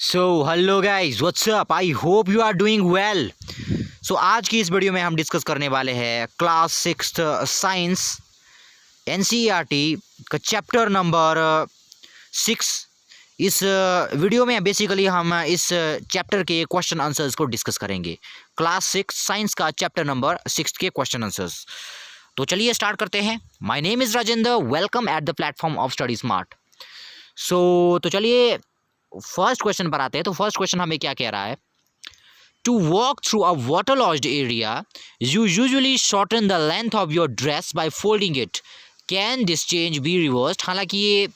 So hello guys, what's up. I hope you are doing well. So आज की इस video में हम डिस्कस करने वाले हैं क्लास 6th साइंस एनसीईआरटी का चैप्टर नंबर 6। इस वीडियो में बेसिकली हम इस चैप्टर के क्वेश्चन आंसर्स को डिस्कस करेंगे। क्लास 6 साइंस का चैप्टर नंबर 6 के क्वेश्चन आंसर्स। तो चलिए स्टार्ट करते हैं। My name is Rajendra, welcome at the platform of study smart. तो चलिए फर्स्ट क्वेश्चन पर आते हैं। तो फर्स्ट क्वेश्चन हमें क्या कह रहा है? To walk through a water logged area you usually shorten the length of your dress by folding it, can this change be reversed? हालांकि ये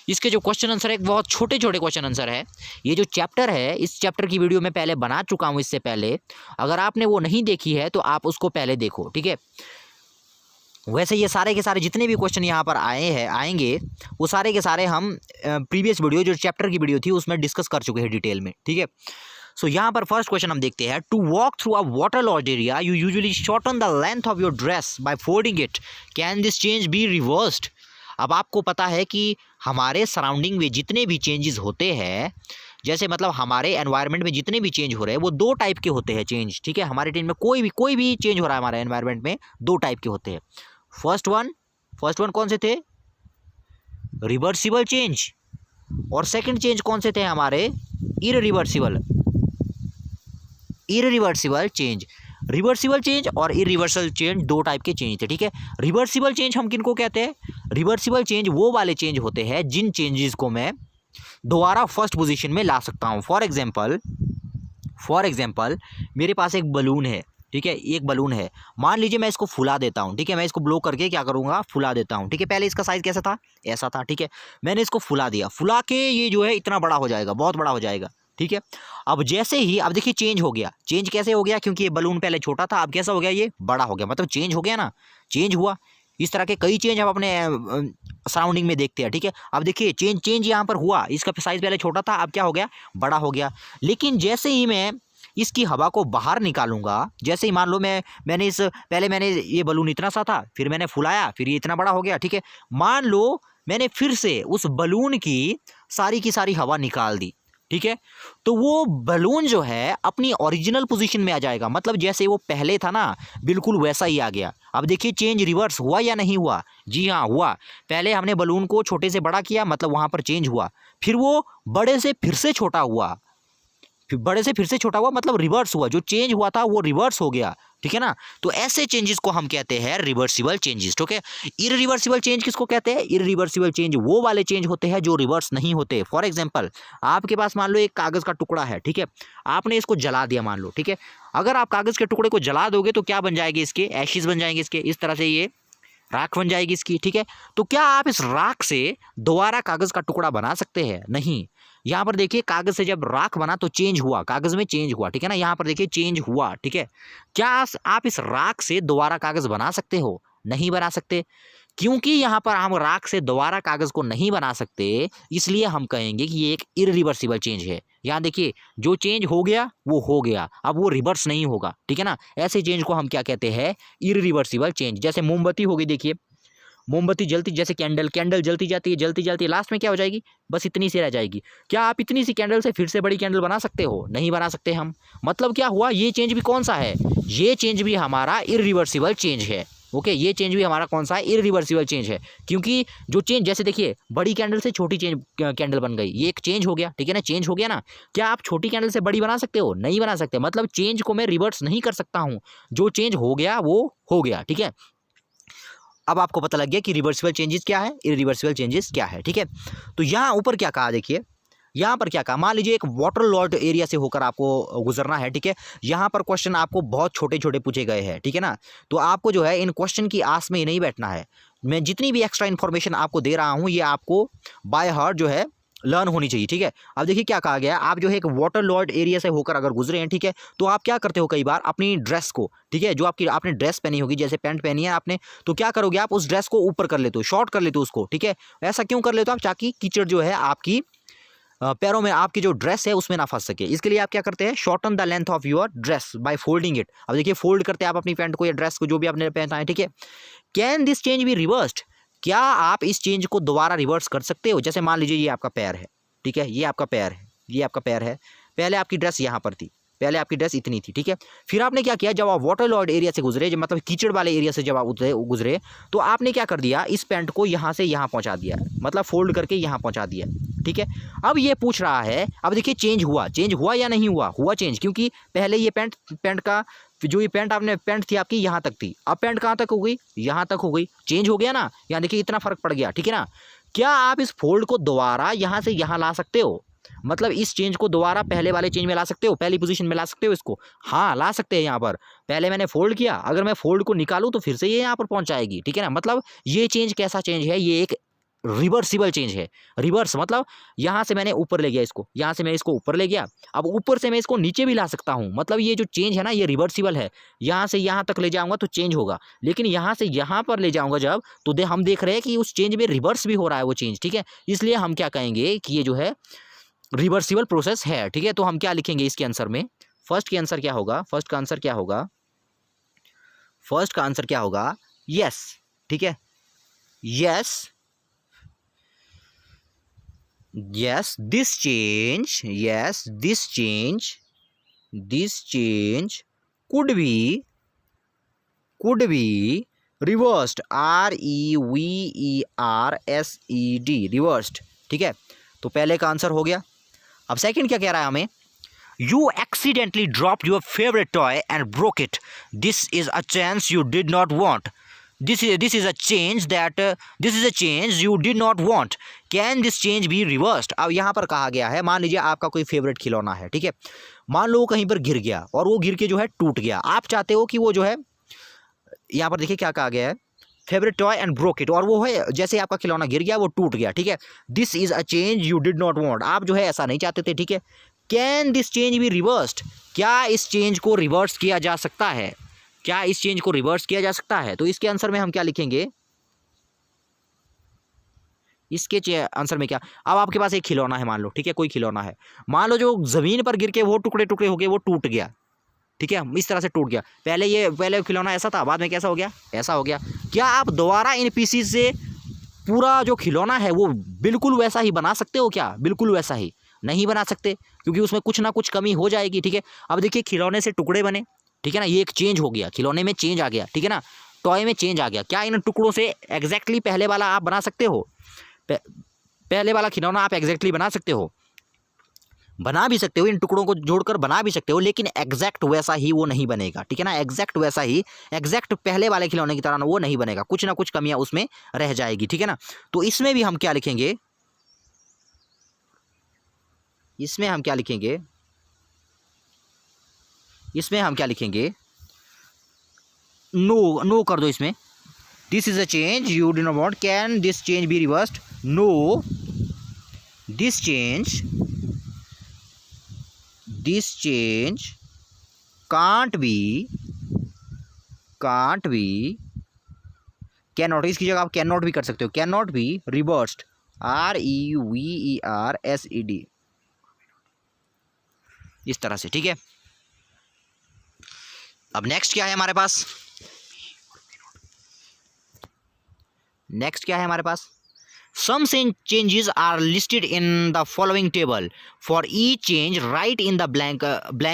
इसके जो क्वेश्चन आंसर है बहुत छोटे छोटे क्वेश्चन आंसर है। ये जो चैप्टर है, इस चैप्टर की वीडियो मैं पहले बना चुका हूँ इससे पहले। अगर आपने वो नहीं देखी है तो आप उसको पहले देखो, ठीक है। वैसे ये सारे के सारे जितने भी क्वेश्चन यहाँ पर आएंगे वो सारे के सारे हम प्रीवियस वीडियो जो चैप्टर की वीडियो थी उसमें डिस्कस कर चुके हैं डिटेल में, ठीक है। सो यहाँ पर फर्स्ट क्वेश्चन हम देखते हैं। To walk through a water logged area you usually shorten the length of your dress by folding it, can this change be reversed? अब आपको पता है कि हमारे सराउंडिंग में जितने भी चेंजेस होते हैं, जैसे मतलब हमारे एनवायरनमेंट में जितने भी चेंज हो रहे हैं वो दो टाइप के होते हैं चेंज, ठीक है। हमारे टीम में कोई भी चेंज हो रहा है हमारे एनवायरनमेंट में, दो टाइप के होते हैं। फर्स्ट वन कौन से थे? Reversible change. और सेकंड चेंज कौन से थे हमारे? Irreversible change. रिवर्सिबल चेंज और इरिवर्सल चेंज दो टाइप के चेंज थे, ठीक है। रिवर्सिबल चेंज हम किनको कहते हैं? रिवर्सिबल चेंज वो वाले चेंज होते हैं जिन चेंजेस को मैं दोबारा फर्स्ट पोजीशन में ला सकता हूं। फॉर एग्जांपल मेरे पास एक बलून है, ठीक है। एक बलून है, मान लीजिए मैं इसको फुला देता हूँ, ठीक है। मैं इसको ब्लो करके क्या करूँगा? फुला देता हूँ, ठीक है। पहले इसका साइज़ कैसा था? ऐसा था, ठीक है। मैंने इसको फुला दिया, फुला के ये जो है इतना बड़ा हो जाएगा, बहुत बड़ा हो जाएगा, ठीक है। अब जैसे ही अब देखिए चेंज हो गया। चेंज कैसे हो गया? क्योंकि ये बलून पहले छोटा था, अब कैसा हो गया? ये बड़ा हो गया, मतलब चेंज हो गया ना, चेंज हुआ। इस तरह के कई चेंज हम अपने सराउंडिंग में देखते हैं, ठीक है। अब देखिए चेंज यहाँ पर हुआ, इसका साइज़ पहले छोटा था, अब क्या हो गया? बड़ा हो गया। लेकिन जैसे ही मैं इसकी हवा को बाहर निकालूंगा, जैसे ही मान लो मैंने ये बलून इतना सा था, फिर मैंने फुलाया, फिर ये इतना बड़ा हो गया, ठीक है। मान लो मैंने फिर से उस बलून की सारी हवा निकाल दी, ठीक है। तो वो बलून जो है अपनी ओरिजिनल पोजीशन में आ जाएगा, मतलब जैसे वो पहले था ना बिल्कुल वैसा ही आ गया। अब देखिए चेंज रिवर्स हुआ या नहीं हुआ? जी हाँ, हुआ। पहले हमने बलून को छोटे से बड़ा किया, मतलब वहां पर चेंज हुआ, फिर वो बड़े से फिर से छोटा हुआ, मतलब रिवर्स हुआ। जो चेंज हुआ था वो रिवर्स हो गया, ठीक है ना। तो ऐसे चेंजेस को हम कहते हैं रिवर्सिबल चेंजेस, ठीक है। इररिवर्सिबल चेंज किसको कहते हैं? इररिवर्सिबल चेंज वो वाले चेंज होते हैं जो रिवर्स नहीं होते। फॉर एग्जांपल आपके पास मान लो एक कागज का टुकड़ा है, ठीक है। आपने इसको जला दिया मान लो, ठीक है। अगर आप कागज के टुकड़े को जला दोगे तो क्या बन जाएगी? इसके एशेस बन जाएंगे, इसके इस तरह से ये राख बन जाएगी इसकी, ठीक है। तो क्या आप इस राख से दोबारा कागज का टुकड़ा बना सकते हैं? नहीं। यहाँ पर देखिए कागज से जब राख बना तो चेंज हुआ, कागज में चेंज हुआ, ठीक है ना। यहाँ पर देखिए चेंज हुआ, ठीक है। क्या आप इस राख से दोबारा कागज बना सकते हो? नहीं बना सकते। क्योंकि यहाँ पर हम राख से दोबारा कागज को नहीं बना सकते, इसलिए हम कहेंगे कि ये एक इररिवर्सिबल चेंज है। यहाँ देखिए जो चेंज हो गया वो हो गया, अब वो रिवर्स नहीं होगा, ठीक है ना। ऐसे चेंज को हम क्या कहते हैं? Irreversible change. जैसे मोमबत्ती होगी, देखिए मोमबत्ती जलती, जैसे कैंडल जलती जाती है, लास्ट में क्या हो जाएगी? बस इतनी सी रह जाएगी। क्या आप इतनी सी कैंडल से फिर से बड़ी कैंडल बना सकते हो? नहीं बना सकते हम। मतलब क्या हुआ? ये चेंज भी कौन सा है? ये चेंज भी हमारा इररिवर्सिबल चेंज है। ओके, ये चेंज भी हमारा कौन सा है? इररिवर्सिबल चेंज है। क्योंकि जो चेंज, जैसे देखिए बड़ी कैंडल से छोटी कैंडल बन गई, ये एक चेंज हो गया, ठीक है ना। चेंज हो गया ना। क्या आप छोटी कैंडल से बड़ी बना सकते हो? नहीं बना सकते। मतलब चेंज को मैं रिवर्स नहीं कर सकता हूँ। जो चेंज हो गया वो हो गया, ठीक है। अब आपको पता लग गया कि रिवर्सिबल चेंजेस क्या है, इररिवर्सिबल चेंजेस क्या है, ठीक है। तो यहाँ ऊपर क्या कहा, देखिए यहाँ पर क्या कहा। मान लीजिए एक वाटर लॉज्ड एरिया से होकर आपको गुजरना है, ठीक है। यहाँ पर क्वेश्चन आपको बहुत छोटे छोटे पूछे गए हैं, ठीक है ना। तो आपको जो है इन क्वेश्चन की आस में ही नहीं बैठना है। मैं जितनी भी एक्स्ट्रा इन्फॉर्मेशन आपको दे रहा हूँ ये आपको बाय हार्ट जो है लर्न होनी चाहिए, ठीक है। अब देखिए क्या कहा गया है। आप जो है एक वाटर लॉर्ड एरिया से होकर अगर गुजरे हैं, ठीक है, तो आप क्या करते हो? कई बार अपनी ड्रेस को, ठीक है, जो आपने ड्रेस पहनी होगी, जैसे पैंट पहनी है आपने, तो क्या करोगे? आप उस ड्रेस को ऊपर कर लेते हो, शॉर्ट कर लेते हो उसको, ठीक है। ऐसा क्यों कर लेते हो आप? ताकि कीचड़ जो है आपकी पैरों में, आपकी जो ड्रेस है उसमें ना फंस सके। इसके लिए आप क्या करते हैं? Shorten the length of your dress by folding it. अब देखिए फोल्ड करते हैं आप अपनी पैंट को या ड्रेस को, जो भी आपने पहना है, ठीक है। Can this change be reversed? क्या आप इस चेंज को दोबारा रिवर्स कर सकते हो? जैसे मान लीजिए ये आपका पैर है, ठीक है, ये आपका पैर है, ये आपका पैर है, पहले आपकी ड्रेस यहाँ पर थी, पहले आपकी ड्रेस इतनी थी, ठीक है। फिर आपने क्या किया, जब आप वाटरलॉर्ड एरिया से गुजरे, जब मतलब कीचड़ वाले एरिया से जब आप गुजरे, तो आपने क्या कर दिया, इस पैंट को यहाँ से यहाँ पहुँचा दिया, मतलब फोल्ड करके यहाँ पहुँचा दिया, ठीक है। अब ये पूछ रहा है, अब देखिए चेंज हुआ या नहीं हुआ, हुआ चेंज, क्योंकि पहले ये पैंट का जो ये पैंट थी आपकी यहाँ तक थी, अब पैंट कहाँ तक हो गई, यहाँ तक हो गई, चेंज हो गया ना। यहाँ देखिए इतना फर्क पड़ गया, ठीक है ना। क्या आप इस फोल्ड को दोबारा यहाँ से यहाँ ला सकते हो, मतलब इस चेंज को दोबारा पहले वाले चेंज में ला सकते हो, पहली पोजीशन में ला सकते हो इसको, हाँ ला सकते हैं। यहाँ पर पहले मैंने फोल्ड किया, अगर मैं फोल्ड को निकालूं तो फिर से ये यहाँ पर पहुंच जाएगी, ठीक है ना। मतलब ये चेंज कैसा चेंज है, ये एक रिवर्सिबल चेंज है। रिवर्स मतलब यहाँ से मैंने ऊपर ले गया इसको, यहाँ से मैं इसको ऊपर ले गया, अब ऊपर से मैं इसको नीचे भी ला सकता हूँ, मतलब ये जो चेंज है ना ये रिवर्सिबल है। यहाँ से यहाँ तक ले जाऊंगा तो चेंज होगा, लेकिन यहाँ से यहाँ पर ले जाऊंगा जब, तो हम देख रहे हैं कि उस चेंज में रिवर्स भी हो रहा है वो चेंज, ठीक है। इसलिए हम क्या कहेंगे कि ये जो है रिवर्सिबल प्रोसेस है, ठीक है। तो हम क्या लिखेंगे इसके आंसर में, फर्स्ट का आंसर क्या होगा, फर्स्ट का आंसर क्या होगा, यस, ठीक है, yes this change could be reversed, reversed, reversed, ठीक है। तो पहले का आंसर हो गया। अब सेकंड क्या कह रहा है हमें, you accidentally dropped your favorite toy and broke it, this is a chance you did not want, this is a change you did not want, can this change be reversed। अब यहाँ पर कहा गया है, मान लीजिए आपका कोई फेवरेट खिलौना है, ठीक है, मान लो वो कहीं पर गिर गया और वो गिर के जो है टूट गया, आप चाहते हो कि वो जो है, यहाँ पर देखिए क्या कहा गया है, favourite toy and broke it, और वो है जैसे आपका खिलौना गिर गया वो टूट गया, ठीक है। This is a change you did not want, आप जो है ऐसा नहीं चाहते थे, ठीक है। Can this change be reversed, क्या इस चेंज को रिवर्स किया जा सकता है, क्या इस चेंज को रिवर्स किया जा सकता है। तो इसके आंसर में हम क्या लिखेंगे, इसके आंसर में क्या, अब आपके पास एक खिलौना है मान लो, ठीक है, कोई खिलौना है, मान लो जो जमीन पर गिर के वो टुकड़े टुकड़े हो गए, वो टूट गया, ठीक है, इस तरह से टूट गया। पहले खिलौना ऐसा था, बाद में कैसा हो गया, ऐसा हो गया। क्या आप दोबारा इन पीसीज से पूरा जो खिलौना है वो बिल्कुल वैसा ही बना सकते हो क्या, बिल्कुल वैसा ही नहीं बना सकते, क्योंकि उसमें कुछ ना कुछ कमी हो जाएगी, ठीक है। अब देखिए खिलौने से टुकड़े बने, ठीक है ना, ये एक चेंज हो गया, खिलौने में चेंज आ गया, ठीक है ना, टॉय में चेंज आ गया। क्या इन टुकड़ों से एग्जैक्टली पहले वाला आप बना सकते हो, पहले वाला खिलौना आप एग्जैक्टली बना सकते हो, बना भी सकते हो, इन टुकड़ों को जोड़कर बना भी सकते हो, लेकिन एग्जैक्ट वैसा ही वो नहीं बनेगा, ठीक है ना, एग्जैक्ट वैसा ही, एग्जैक्ट पहले वाले खिलौने की तरह वो नहीं बनेगा, कुछ ना कुछ कमियां उसमें रह जाएगी, ठीक है ना। तो इसमें भी हम क्या लिखेंगे, इसमें हम क्या लिखेंगे, नो कर दो इसमें, this is a change you do not want, can this change be reversed, no this change can't be, can not, इसकी जगह आप कैन नॉट भी कर सकते हो, can not be reversed, REVERSED, इस तरह से, ठीक है। अब नेक्स्ट क्या है हमारे पास, some changes are listed in the following table, for each change write in the blank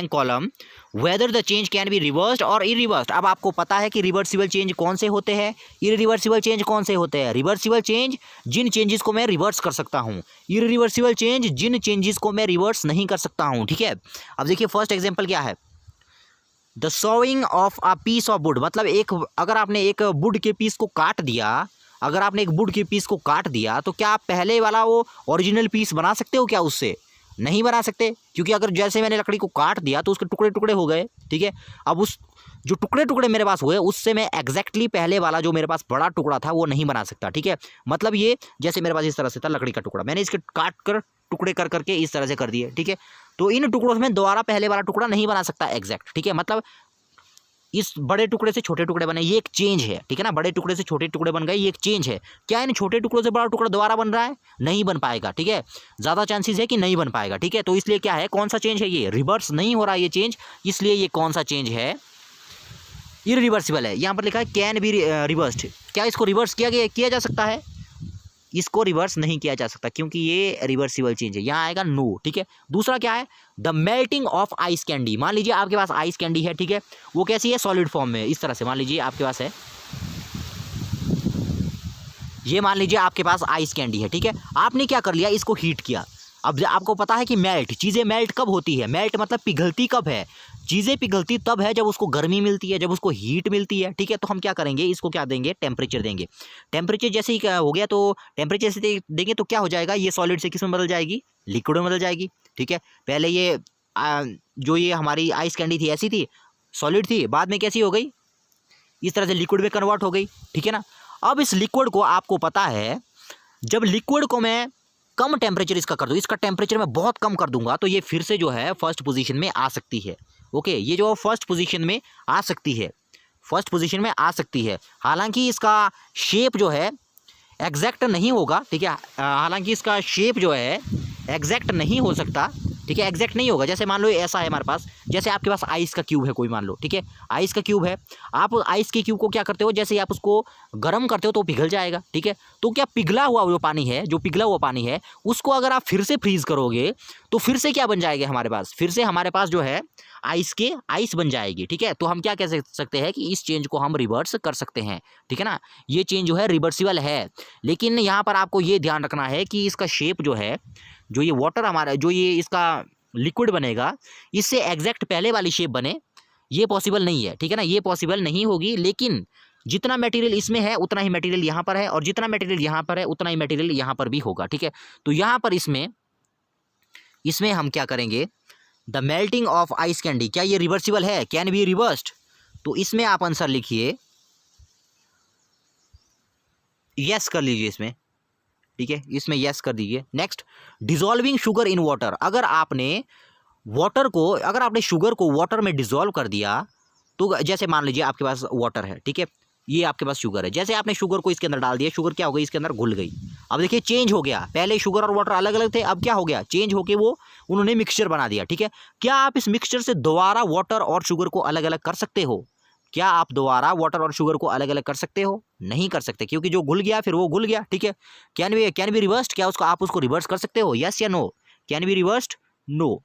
column whether the change can be reversed or irreversed। अब आपको पता है कि रिवर्सिबल चेंज कौन से होते हैं, इरिवर्सिबल चेंज कौन से होते हैं। रिवर्सिबल चेंज जिन चेंजेस को मैं रिवर्स कर सकता हूँ, इरिवर्सिबल चेंज जिन चेंजेस को मैं रिवर्स नहीं कर सकता हूँ, ठीक है। अब देखिए फर्स्ट एग्जांपल क्या है, the sawing of a piece of wood, मतलब अगर आपने एक वुड के पीस को काट दिया, तो क्या आप पहले वाला वो ओरिजिनल पीस बना सकते हो क्या, उससे नहीं बना सकते, क्योंकि अगर जैसे मैंने लकड़ी को काट दिया तो उसके टुकड़े टुकड़े हो गए, ठीक है। अब उस जो टुकड़े टुकड़े मेरे पास हुए उससे मैं एग्जैक्टली पहले वाला जो मेरे पास बड़ा टुकड़ा था वो नहीं बना सकता, ठीक है। मतलब ये जैसे मेरे पास इस तरह से था लकड़ी का टुकड़ा, मैंने इसके काट कर टुकड़े कर करके इस तरह से कर दिए, ठीक है। तो इन टुकड़ों में दोबारा पहले वाला टुकड़ा नहीं बना सकता एग्जैक्ट, ठीक है। मतलब इस बड़े टुकड़े से छोटे टुकड़े बने, ये एक चेंज है, ठीक है ना, बड़े टुकड़े से छोटे टुकड़े बन गए, ये एक चेंज है। क्या इन छोटे टुकड़ों से बड़ा टुकड़ा दोबारा बन रहा है, नहीं बन पाएगा, ठीक है, ज़्यादा चांसेस है कि नहीं बन पाएगा, ठीक है। तो इसलिए क्या है, कौन सा चेंज है, ये रिवर्स नहीं हो रहा है ये चेंज, इसलिए ये कौन सा चेंज है, इरिवर्सिबल है। यहाँ पर लिखा है कैन बी रिवर्स्ड, क्या इसको रिवर्स किया जा सकता है, इसको रिवर्स नहीं किया जा सकता क्योंकि ये रिवर्सिबल चेंज है, यहाँ आएगा नो। ठीक है, दूसरा क्या है, the melting of ice candy. मान लीजिए आपके पास आइस कैंडी है, ठीक है, वो कैसी है, सॉलिड फॉर्म में, इस तरह से मान लीजिए आपके पास है, ये मान लीजिए आपके पास आइस कैंडी है, ठीक है, आपने क्या कर लिया, इसको हीट किया। अब आपको पता है कि मेल्ट, चीज़ें मेल्ट कब होती है, मेल्ट मतलब पिघलती कब है, चीज़ें पिघलती तब है जब उसको गर्मी मिलती है, जब उसको हीट मिलती है। ठीक है, तो हम क्या करेंगे, इसको क्या देंगे, टेम्परेचर देंगे। टेम्परेचर जैसे ही हो गया तो टेम्परेचर से देंगे तो क्या हो जाएगा, ये सॉलिड से किस में बदल जाएगी, लिक्विड में बदल जाएगी। ठीक है, पहले ये जो ये हमारी आइस कैंडी थी ऐसी थी, सॉलिड थी, बाद में कैसी हो गई, इस तरह से लिक्विड में कन्वर्ट हो गई। ठीक है ना, अब इस लिक्विड को आपको पता है, जब लिक्विड को मैं कम टेम्परेचर इसका कर दूँ, इसका टेम्परेचर मैं बहुत कम कर दूंगा तो ये फिर से जो है फर्स्ट पोजीशन में आ सकती है। ओके, ये जो फर्स्ट पोजीशन में आ सकती है, फर्स्ट पोजीशन में आ सकती है। हालांकि इसका शेप जो है एग्जैक्ट नहीं होगा। ठीक है, हालांकि इसका शेप जो है एग्जैक्ट नहीं हो सकता। ठीक है, एग्जैक्ट नहीं होगा। जैसे मान लो ऐसा है हमारे पास, जैसे आपके पास आइस का क्यूब है कोई, मान लो, ठीक है, आइस का क्यूब है, आप आइस के क्यूब को क्या करते हो, जैसे आप उसको गर्म करते हो तो पिघल जाएगा। ठीक है, तो क्या पिघला हुआ जो पानी है, जो पिघला हुआ पानी है, उसको अगर आप फिर से फ्रीज करोगे तो फिर से क्या बन जाएगा हमारे पास, फिर से हमारे पास जो है आइस बन जाएगी। ठीक है, तो हम क्या कह सकते हैं कि इस चेंज को हम रिवर्स कर सकते हैं। ठीक है ना, ये चेंज जो है रिवर्सिबल है, लेकिन यहाँ पर आपको ये ध्यान रखना है कि इसका शेप जो है, जो ये वाटर हमारा, जो ये इसका लिक्विड बनेगा, इससे एग्जैक्ट पहले वाली शेप बने, ये पॉसिबल नहीं है। ठीक है ना, ये पॉसिबल नहीं होगी, लेकिन जितना मटेरियल इसमें है उतना ही मटेरियल यहाँ पर है, और जितना मटेरियल यहाँ पर है उतना ही मटेरियल यहाँ पर भी होगा। ठीक है, तो यहाँ पर इसमें हम क्या करेंगे, the melting of ice candy, क्या ये रिवर्सिबल है, कैन बी रिवर्स्ड, तो इसमें आप आंसर लिखिए, यस कर लीजिए इसमें। ठीक है, इसमें यस कर दीजिए। Next, dissolving sugar in water, अगर आपने शुगर को वाटर में डिसॉल्व कर दिया, तो जैसे मान लीजिए आपके पास वाटर है, ठीक है, ये आपके पास शुगर है, जैसे आपने शुगर को इसके अंदर डाल दिया, शुगर क्या हो गई, इसके अंदर घुल गई। अब देखिए चेंज हो गया, पहले शुगर और वाटर अलग अलग थे, अब क्या हो गया, चेंज होके वो उन्होंने मिक्सचर बना दिया। ठीक है, क्या आप इस मिक्सचर से दोबारा वाटर और शुगर को अलग अलग कर सकते हो, क्या आप दोबारा वाटर और शुगर को अलग अलग कर सकते हो, नहीं कर सकते, क्योंकि जो घुल गया फिर वो घुल गया। ठीक है, कैन बी रिवर्स्ड, क्या आप उसको रिवर्स कर सकते हो, यस या no, can be reversed, no,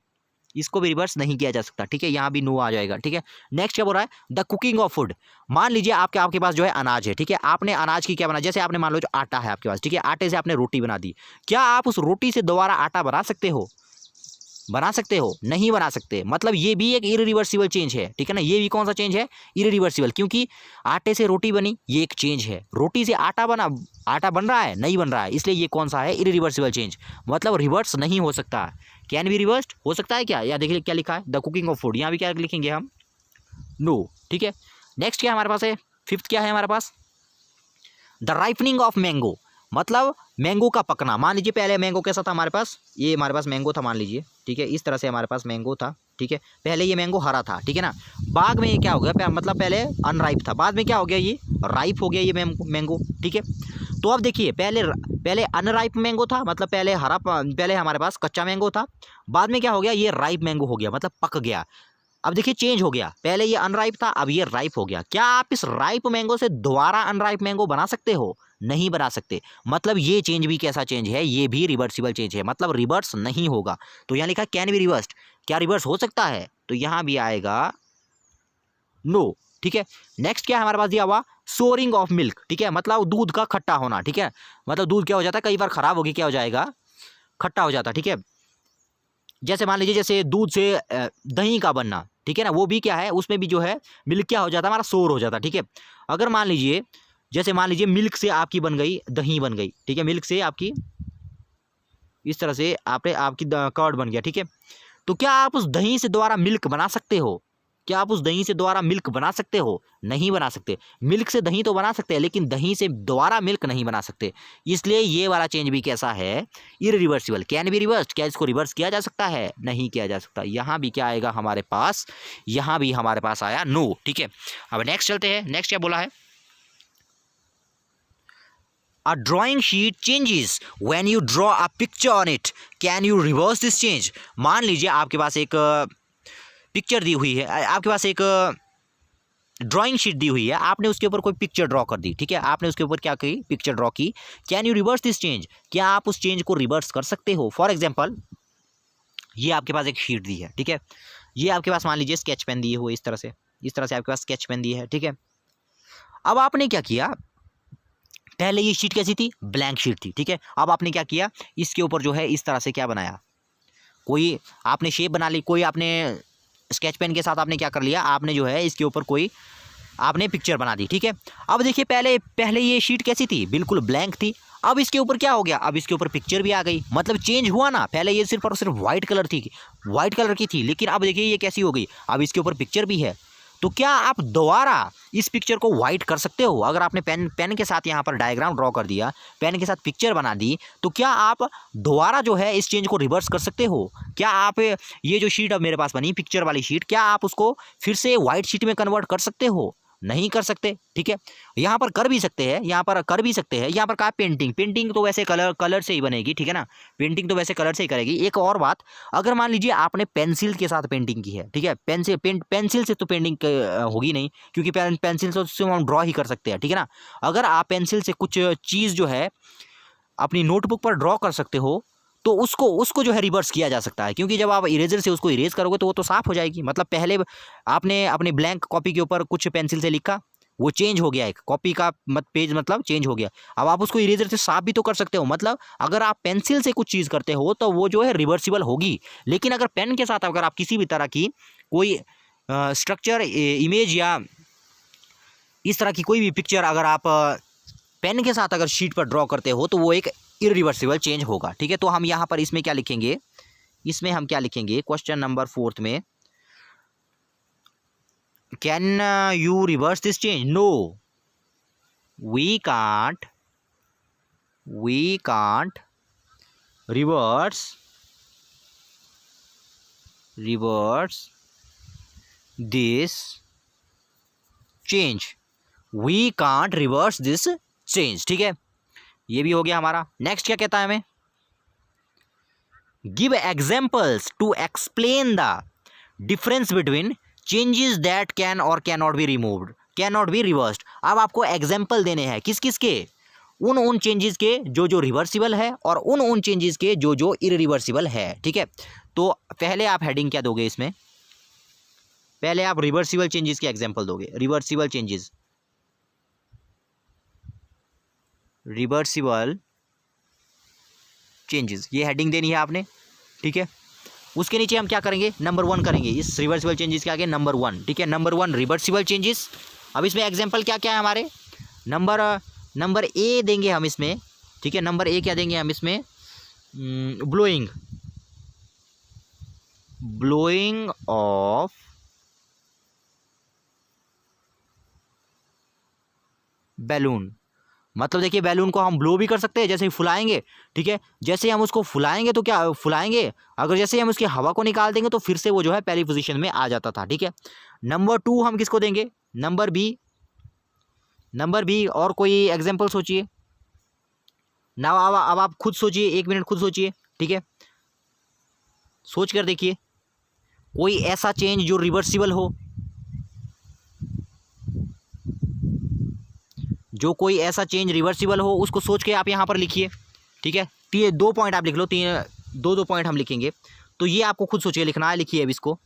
इसको भी रिवर्स नहीं किया जा सकता। ठीक है, यहाँ भी नो आ जाएगा। ठीक है, नेक्स्ट क्या बोल रहा है, द कुकिंग ऑफ फूड, मान लीजिए आपके पास जो है अनाज है। ठीक है, आपने अनाज की क्या बना, जैसे आपने मान लो जो आटा है आपके पास, ठीक है, आटे से आपने रोटी बना दी, क्या आप उस रोटी से दोबारा आटा बना सकते हो, नहीं बना सकते, मतलब ये भी एक इररिवर्सिबल चेंज है। ठीक है ना, ये भी कौन सा चेंज है, इररिवर्सिबल, क्योंकि आटे से रोटी बनी, ये एक चेंज है, रोटी से आटा बन रहा है, नहीं बन रहा है, इसलिए ये कौन सा है, इररिवर्सिबल चेंज, मतलब रिवर्स नहीं हो सकता। कैन बी रिवर्स्ड हो सकता है क्या, या देखिए क्या लिखा है, द कुकिंग ऑफ फूड, यहाँ भी क्या लिखेंगे हम, नो। ठीक है, नेक्स्ट क्या हमारे पास है, फिफ्थ क्या है हमारे पास, द राइपनिंग ऑफ मैंगो, मतलब मैंगो का पकना। मान लीजिए पहले मैंगो कैसा था हमारे पास, ये हमारे पास मैंगो था, मान लीजिए, ठीक है, इस तरह से हमारे पास मैंगो था। ठीक है, पहले ये मैंगो हरा था, ठीक है ना, बाद में ये क्या हो गया, मतलब पहले अनराइप था, बाद में क्या हो गया, ये राइप हो गया ये मैंगो। ठीक है, तो अब देखिए पहले अनराइप मैंगो था, मतलब पहले हमारे पास कच्चा मैंगो था, बाद में क्या हो गया, ये राइप मैंगो हो गया, मतलब पक गया। अब देखिए चेंज हो गया, पहले ये अनराइप था, अब ये राइप हो गया। क्या आप इस राइप मैंगो से दोबारा अनराइप मैंगो बना सकते हो, नहीं बना सकते, मतलब ये चेंज भी कैसा चेंज है, ये भी रिवर्सिबल चेंज है, मतलब रिवर्स नहीं होगा। तो यहाँ लिखा कैन बी रिवर्स्ड, क्या रिवर्स हो सकता है, तो यहाँ भी आएगा नो। ठीक है, नेक्स्ट क्या है हमारे पास दिया हुआ, सोरिंग ऑफ मिल्क। ठीक है, मतलब दूध का खट्टा होना। ठीक है, मतलब दूध क्या हो जाता है, कई बार खराब होगी, क्या हो जाएगा, खट्टा हो जाता। ठीक है, जैसे मान लीजिए जैसे दूध से दही का बनना, ठीक है ना, वो भी क्या है, उसमें भी जो है मिल्क क्या हो जाता है, हमारा सोर हो जाता। ठीक है, अगर मान लीजिए जैसे मान लीजिए मिल्क से आपकी बन गई दही बन गई, ठीक है, मिल्क से आपकी इस तरह से आपकी कर्ड बन गया। ठीक है, तो क्या आप उस दही से दोबारा मिल्क बना सकते हो, क्या आप उस दही से दोबारा मिल्क बना सकते हो, नहीं बना सकते। मिल्क से दही तो बना सकते हैं, लेकिन दही से दोबारा मिल्क नहीं बना सकते, इसलिए ये वाला चेंज भी कैसा है, इररिवर्सिबल। कैन बी रिवर्स्ड, क्या इसको रिवर्स किया जा सकता है, नहीं किया जा सकता। यहाँ भी क्या आएगा हमारे पास, यहाँ भी हमारे पास आया नो। ठीक है, अब नेक्स्ट चलते हैं, नेक्स्ट क्या बोला है, A drawing sheet changes when you draw a picture on it. Can you reverse this change? मान लीजिए आपके पास एक पिक्चर दी हुई है, आपके पास एक ड्राइंग शीट दी हुई है, आपने उसके ऊपर कोई पिक्चर ड्रॉ कर दी, ठीक है, आपने उसके ऊपर क्या की, पिक्चर ड्रॉ की। Can you reverse this change, क्या आप उस चेंज को रिवर्स कर सकते हो? फॉर एग्जाम्पल ये आपके पास एक शीट दी है, ठीक है, ये आपके पास मान लीजिए स्केच पेन दिए हुए, इस तरह से आपके पास स्केच पेन दी है, ठीक है। अब आपने क्या किया, पहले ये शीट कैसी थी, ब्लैंक शीट थी, ठीक है। अब आपने क्या किया, इसके ऊपर जो है इस तरह से क्या बनाया, कोई आपने शेप बना ली, कोई आपने स्केच पेन के साथ आपने क्या कर लिया, आपने जो है इसके ऊपर कोई आपने पिक्चर बना दी, ठीक है। अब देखिए पहले ये शीट कैसी थी, बिल्कुल ब्लैंक थी। अब इसके ऊपर क्या हो गया, अब इसके ऊपर पिक्चर भी आ गई, मतलब चेंज हुआ ना। पहले ये सिर्फ और सिर्फ व्हाइट कलर की थी, लेकिन अब देखिए ये कैसी हो गई, अब इसके ऊपर पिक्चर भी है। तो क्या आप दोबारा इस पिक्चर को व्हाइट कर सकते हो? अगर आपने पेन के साथ यहाँ पर डायग्राम ड्रॉ कर दिया, पेन के साथ पिक्चर बना दी, तो क्या आप दोबारा जो है इस चेंज को रिवर्स कर सकते हो? क्या आप ये जो शीट अब मेरे पास बनी पिक्चर वाली शीट, क्या आप उसको फिर से व्हाइट शीट में कन्वर्ट कर सकते हो? नहीं कर सकते, ठीक है। यहाँ पर कर भी सकते हैं, यहाँ पर कहा पेंटिंग तो वैसे कलर से ही बनेगी, ठीक है ना, पेंटिंग तो वैसे कलर से ही करेगी। एक और बात, अगर मान लीजिए आपने पेंसिल के साथ पेंटिंग की है, ठीक है, पेंसिल से तो पेंटिंग होगी नहीं, क्योंकि पेंसिल से हम ड्रॉ ही कर सकते हैं, ठीक है ना। अगर आप पेंसिल से कुछ चीज़ जो है अपनी नोटबुक पर ड्रॉ कर सकते हो, तो उसको जो है रिवर्स किया जा सकता है, क्योंकि जब आप इरेजर से उसको इरेज करोगे तो वो तो साफ हो जाएगी। मतलब पहले आपने अपनी ब्लैंक कॉपी के ऊपर कुछ पेंसिल से लिखा, वो चेंज हो गया, एक कॉपी का पेज मतलब चेंज हो गया। अब आप उसको इरेजर से साफ भी तो कर सकते हो। मतलब अगर आप पेंसिल से कुछ चीज़ करते हो तो वो जो है रिवर्सिबल होगी, लेकिन अगर पेन के साथ अगर आप किसी भी तरह की कोई स्ट्रक्चर, इमेज या इस तरह की कोई भी पिक्चर अगर आप पेन के साथ अगर शीट पर ड्रॉ करते हो, तो वो एक इरिवर्सिबल चेंज होगा, ठीक है। तो हम यहाँ पर इसमें क्या लिखेंगे, क्वेश्चन नंबर 4 में, can you reverse this change? No, we can't reverse this change, we can't reverse this change, ठीक है। ये भी हो गया हमारा। नेक्स्ट क्या कहता है हमें, give examples to explain the difference between changes that can और can not be removed, can not be reversed. अब आपको एग्जाम्पल देने हैं किस किस के, उन चेंजेस के जो रिवर्सिबल है, और उन चेंजेस के जो इरिवर्सिबल है, ठीक है। तो पहले आप हेडिंग क्या दोगे इसमें, पहले आप रिवर्सिबल चेंजेस के एग्जाम्पल दोगे, रिवर्सिबल चेंजेस, ये हेडिंग देनी है आपने, ठीक है। उसके नीचे हम क्या करेंगे, नंबर 1 करेंगे इस रिवर्सिबल चेंजेस के आगे, नंबर 1, ठीक है, नंबर 1 रिवर्सिबल चेंजेस। अब इसमें एग्जांपल क्या क्या है हमारे, नंबर ए देंगे हम इसमें, ठीक है। नंबर ए क्या देंगे हम इसमें, ब्लोइंग ऑफ बैलून। मतलब देखिए बैलून को हम ब्लो भी कर सकते हैं, जैसे ही फुलाएंगे, ठीक है, जैसे ही हम उसको फुलाएंगे तो क्या फुलाएंगे, अगर जैसे ही हम उसकी हवा को निकाल देंगे तो फिर से वो जो है पहली पोजीशन में आ जाता था, ठीक है। नंबर 2 हम किसको देंगे, नंबर बी। और कोई एग्जाम्पल सोचिए ना, अब आप खुद सोचिए, 1 मिनट खुद सोचिए, ठीक है, सोच कर देखिए कोई ऐसा चेंज जो रिवर्सिबल हो, कोई ऐसा चेंज रिवर्सिबल हो, उसको सोच के आप यहाँ पर लिखिए, ठीक है। 2 पॉइंट आप लिख लो, 2 पॉइंट हम लिखेंगे, तो ये आपको खुद सोचिए लिखना है, लिखिए अब इसको।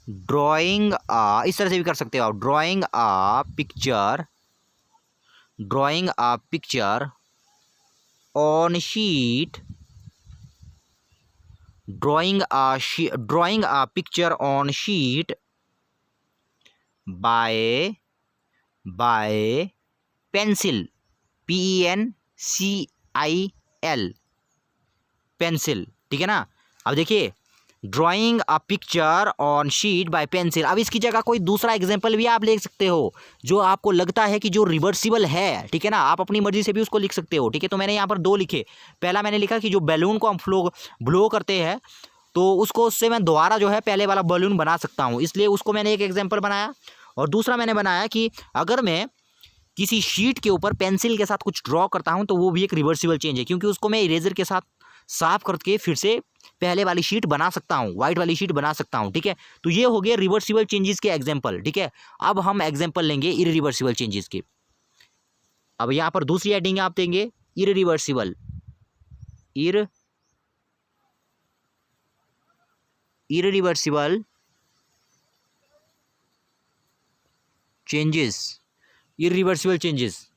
ड्राइंग इस तरह से भी कर सकते हो आप, drawing a picture on sheet, drawing a picture on sheet by pencil, PENCIL, pencil, ठीक है ना। अब देखिए drawing a picture on sheet by pencil. अब इसकी जगह कोई दूसरा एग्जांपल भी आप ले सकते हो जो आपको लगता है कि जो रिवर्सिबल है, ठीक है ना, आप अपनी मर्जी से भी उसको लिख सकते हो, ठीक है। तो मैंने यहाँ पर 2 लिखे। पहला मैंने लिखा कि जो बैलून को हम ब्लो करते हैं तो उससे मैं दोबारा जो है पहले वाला बैलून बना सकता हूँ, इसलिए उसको मैंने एक एग्जाम्पल बनाया। और दूसरा मैंने बनाया कि अगर मैं किसी शीट के ऊपर पेंसिल के साथ कुछ ड्रॉ करता हूं तो वो भी एक रिवर्सिबल चेंज है, क्योंकि उसको मैं इरेजर के साथ साफ करके फिर से पहले वाली शीट बना सकता हूं, व्हाइट वाली शीट बना सकता हूं। ठीक है, तो ये हो गया रिवर्सिबल चेंजेस के एग्जांपल। ठीक है, अब हम एग्जांपल लेंगे इररिवर्सिबल चेंजेस के। अब यहां पर दूसरी हेडिंग आप देंगे irreversible irreversible changes. Irreversible changes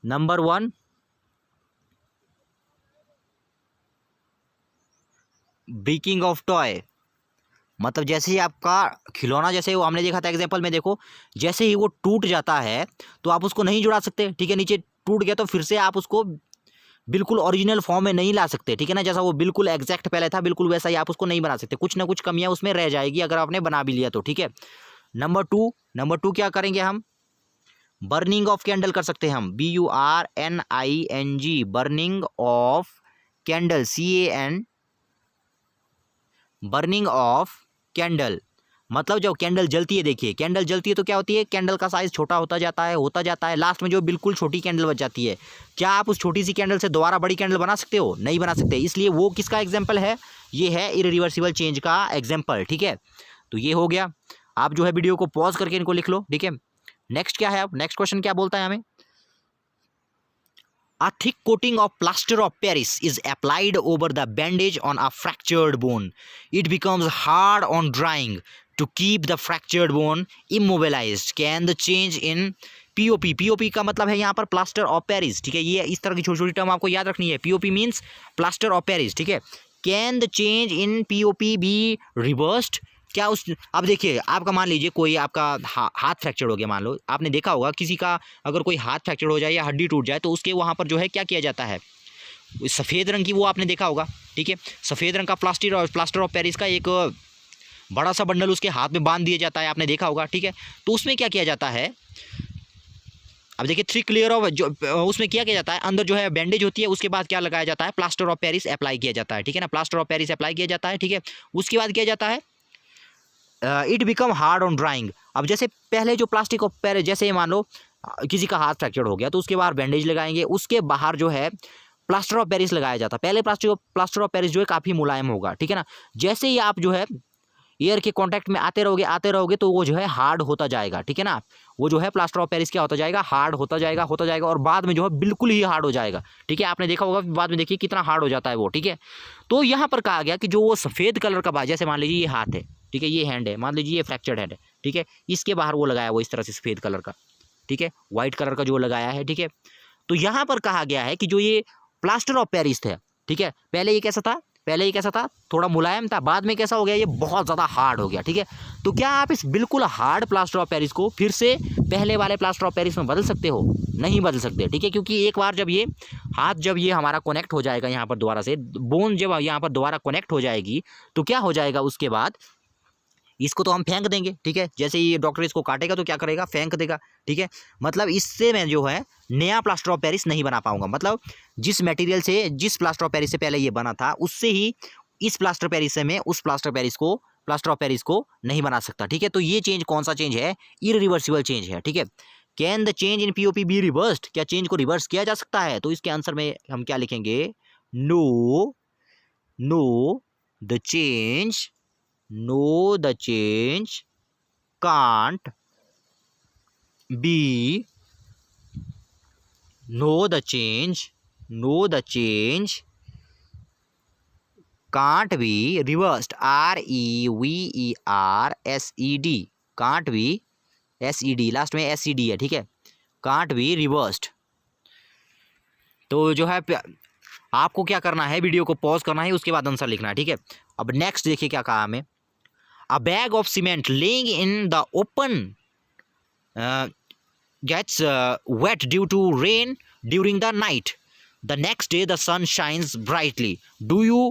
number 1, breaking of toy. मतलब जैसे ही आपका खिलौना, जैसे वो हमने देखा था एग्जांपल में, देखो जैसे ही वो टूट जाता है तो आप उसको नहीं जुड़ा सकते। ठीक है, नीचे टूट गया तो फिर से आप उसको बिल्कुल ओरिजिनल फॉर्म में नहीं ला सकते। ठीक है ना, जैसा वो बिल्कुल एग्जैक्ट पहले था बिल्कुल वैसा ही आप उसको नहीं बना सकते, कुछ ना कुछ कमियां उसमें रह जाएगी अगर आपने बना भी लिया तो। ठीक है, नंबर 2 क्या करेंगे हम, बर्निंग ऑफ कैंडल कर सकते हैं हम, BURNING, burning of candle, CAN, burning of candle. मतलब जब कैंडल जलती है, देखिए कैंडल जलती है तो क्या होती है, कैंडल का साइज छोटा होता जाता है, लास्ट में जो बिल्कुल छोटी कैंडल बच जाती है। क्या आप उस छोटी सी कैंडल से दोबारा बड़ी कैंडल बना सकते हो? नहीं बना सकते। इसलिए वो किसका एग्जाम्पल है, ये है इररिवर्सिबल चेंज का एग्जाम्पल। ठीक है, तो ये हो गया। आप जो है वीडियो को पॉज करके इनको लिख लो। ठीक है, नेक्स्ट क्या है, अब नेक्स्ट क्वेश्चन क्या बोलता है हमें, A thick coating of plaster of Paris is applied over the bandage on a fractured bone. It becomes hard on drying. To keep the fractured bone immobilized, can the change in POP, POP का मतलब है यहाँ पर plaster of Paris. ठीक है, ये इस तरह की छोटी छोटी टर्म आपको याद रखनी है। POP means plaster of Paris. ठीक है, can the change in POP be reversed, क्या उस, अब देखिए आपका मान लीजिए कोई आपका हाथ फ्रैक्चर हो गया, मान लो आपने देखा होगा किसी का अगर कोई हाथ फ्रैक्चर हो जाए या हड्डी टूट जाए तो उसके वहाँ पर जो है क्या किया जाता है, सफ़ेद रंग की, वो आपने देखा होगा। ठीक है, सफ़ेद रंग का प्लास्टर ऑफ पेरिस का एक बड़ा सा बंडल उसके हाथ में बांध दिया जाता है, आपने देखा होगा। ठीक है, तो उसमें क्या किया जाता है, अब देखिए 3 लेयर ऑफ, जो उसमें क्या किया जाता है, अंदर जो है बैंडेज होती है, उसके बाद क्या लगाया जाता है, प्लास्टर ऑफ पेरिस अप्लाई किया जाता है। ठीक है ना, प्लास्टर ऑफ पेरिस अप्लाई किया जाता है। ठीक है, उसके बाद किया जाता है it become hard on drawing. अब जैसे पहले जो प्लास्टिक ऑफ पेरिस, जैसे मान लो किसी का हाथ फ्रैक्चर हो गया तो उसके बाहर बैंडेज लगाएंगे, उसके बाहर जो है प्लास्टर ऑफ पेरिस लगाया जाता है। पहले प्लास्टर ऑफ पेरिस जो है काफ़ी मुलायम होगा। ठीक है ना, जैसे ही आप जो है एयर के कांटेक्ट में आते रहोगे तो वो जो है हार्ड होता जाएगा। ठीक है ना, वो जो है प्लास्टर ऑफ पेरिस क्या होता जाएगा, हार्ड होता जाएगा और बाद में जो है बिल्कुल ही हार्ड हो जाएगा। ठीक है, आपने देखा होगा बाद में, देखिए कितना हार्ड हो जाता है वो। ठीक है, तो यहाँ पर कहा गया कि जो वो सफ़ेद कलर का, जैसे मान लीजिए ये हाथ है, ठीक है, ये हैंड है, मान लीजिए ये फ्रैक्चर्ड हैंड है। ठीक है, इसके बाहर वो लगाया वो इस तरह से सफ़ेद कलर का, ठीक है, व्हाइट कलर का जो लगाया है। ठीक है, तो यहाँ पर कहा गया है कि जो ये प्लास्टर ऑफ पेरिस था, ठीक है, पहले ये कैसा था, थोड़ा मुलायम था, बाद में कैसा हो गया, ये बहुत ज़्यादा हार्ड हो गया। ठीक है, तो क्या आप इस बिल्कुल हार्ड प्लास्टर ऑफ पेरिस को फिर से पहले वाले प्लास्टर ऑफ पेरिस में बदल सकते हो? नहीं बदल सकते। ठीक है, क्योंकि एक बार जब ये हाथ, जब ये हमारा कनेक्ट हो जाएगा यहाँ पर दोबारा से, बोन जब यहाँ पर दोबारा कनेक्ट हो जाएगी तो क्या हो जाएगा, उसके बाद इसको तो हम फेंक देंगे। ठीक है, जैसे ये डॉक्टर इसको काटेगा तो क्या करेगा, फेंक देगा। ठीक है, मतलब इससे मैं जो है नया प्लास्टर ऑफ पेरिस नहीं बना पाऊंगा। मतलब जिस मटेरियल से, जिस प्लास्टर ऑफ पेरिस से पहले ये बना था, उससे ही इस प्लास्टर पेरिस से मैं उस प्लास्टर ऑफ पेरिस को नहीं बना सकता। ठीक है, तो ये चेंज कौन सा चेंज है, इररिवर्सिबल चेंज है। ठीक है, can the change in POP be reversed, क्या चेंज को रिवर्स किया जा सकता है? तो इसके आंसर में हम क्या लिखेंगे, know the change can't be, no the change can't be reversed, REVERSED, can't be, SED last में SED है। ठीक है, can't be reversed। तो जो है आपको क्या करना है, वीडियो को पॉज करना है, उसके बाद आंसर लिखना है। ठीक है, अब नेक्स्ट देखिए क्या कहा हमें, A bag of cement laying in the open gets wet due to rain during the night. The next day the sun shines brightly. Do you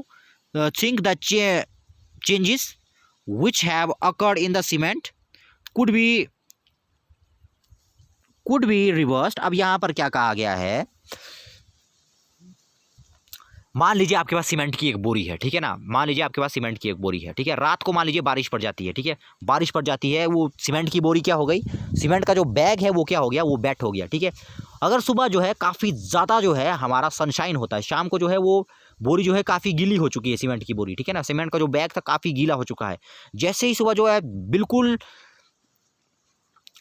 think the changes which have occurred in the cement could be reversed? अब यहाँ पर क्या कहा गया है, मान लीजिए आपके पास सीमेंट की एक बोरी है, ठीक है ना, मान लीजिए आपके पास सीमेंट की एक बोरी है, ठीक है, रात को मान लीजिए बारिश पड़ जाती है, ठीक है, बारिश पड़ जाती है, वो सीमेंट की बोरी क्या हो गई, सीमेंट का जो बैग है वो क्या हो गया, वो वेट हो गया, ठीक है। अगर सुबह जो है काफ़ी ज़्यादा जो है हमारा सनशाइन होता है, शाम को जो है वो बोरी जो है काफ़ी गीली हो चुकी है, सीमेंट की बोरी, ठीक है ना, सीमेंट का जो बैग था काफ़ी गीला हो चुका है। जैसे ही सुबह जो है बिल्कुल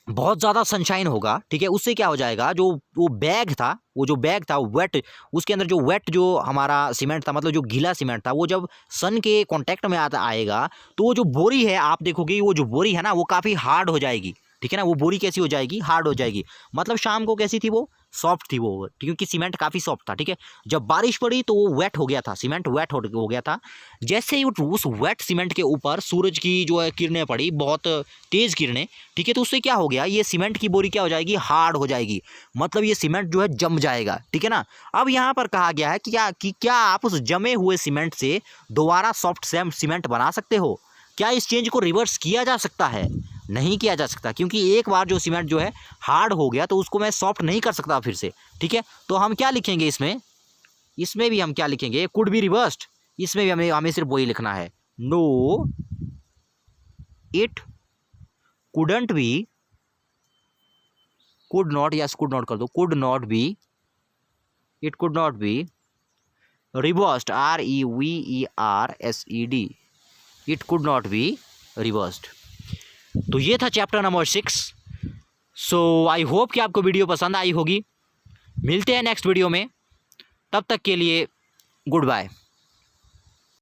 बहुत ज़्यादा सनशाइन होगा, ठीक है, उससे क्या हो जाएगा, जो वो बैग था, वो जो बैग था वेट, उसके अंदर जो वेट जो हमारा सीमेंट था, मतलब जो गीला सीमेंट था, वो जब सन के कांटेक्ट में आता आएगा तो वो जो बोरी है, आप देखोगे वो जो बोरी है ना वो काफ़ी हार्ड हो जाएगी, ठीक है ना, वो बोरी कैसी हो जाएगी, हार्ड हो जाएगी। मतलब शाम को कैसी थी, वो सॉफ्ट थी वो, क्योंकि सीमेंट काफ़ी सॉफ्ट था, ठीक है। जब बारिश पड़ी तो वो वेट हो गया था, सीमेंट वेट हो गया था। जैसे ही उस वेट सीमेंट के ऊपर सूरज की जो है किरणें पड़ी, बहुत तेज़ किरणें, ठीक है, तो उससे क्या हो गया, ये सीमेंट की बोरी क्या हो जाएगी, हार्ड हो जाएगी, मतलब ये सीमेंट जो है जम जाएगा, ठीक है ना। अब यहाँ पर कहा गया है कि क्या आप उस जमे हुए सीमेंट से दोबारा सॉफ्ट सीमेंट बना सकते हो? क्या इस चेंज को रिवर्स किया जा सकता है? नहीं किया जा सकता, क्योंकि एक बार जो सीमेंट जो है हार्ड हो गया तो उसको मैं सॉफ्ट नहीं कर सकता फिर से, ठीक है। तो हम क्या लिखेंगे इसमें, इसमें भी हम क्या लिखेंगे, कुड बी रिवर्स्ड, इसमें भी हमें सिर्फ वही लिखना है, no it couldn't be, could not, yes could not कर दो, could not be, it could not be reversed, REVERSED, it could not be reversed. तो ये था chapter number 6। So I hope कि आपको वीडियो पसंद आई होगी। मिलते हैं नेक्स्ट वीडियो में, तब तक के लिए गुड बाय।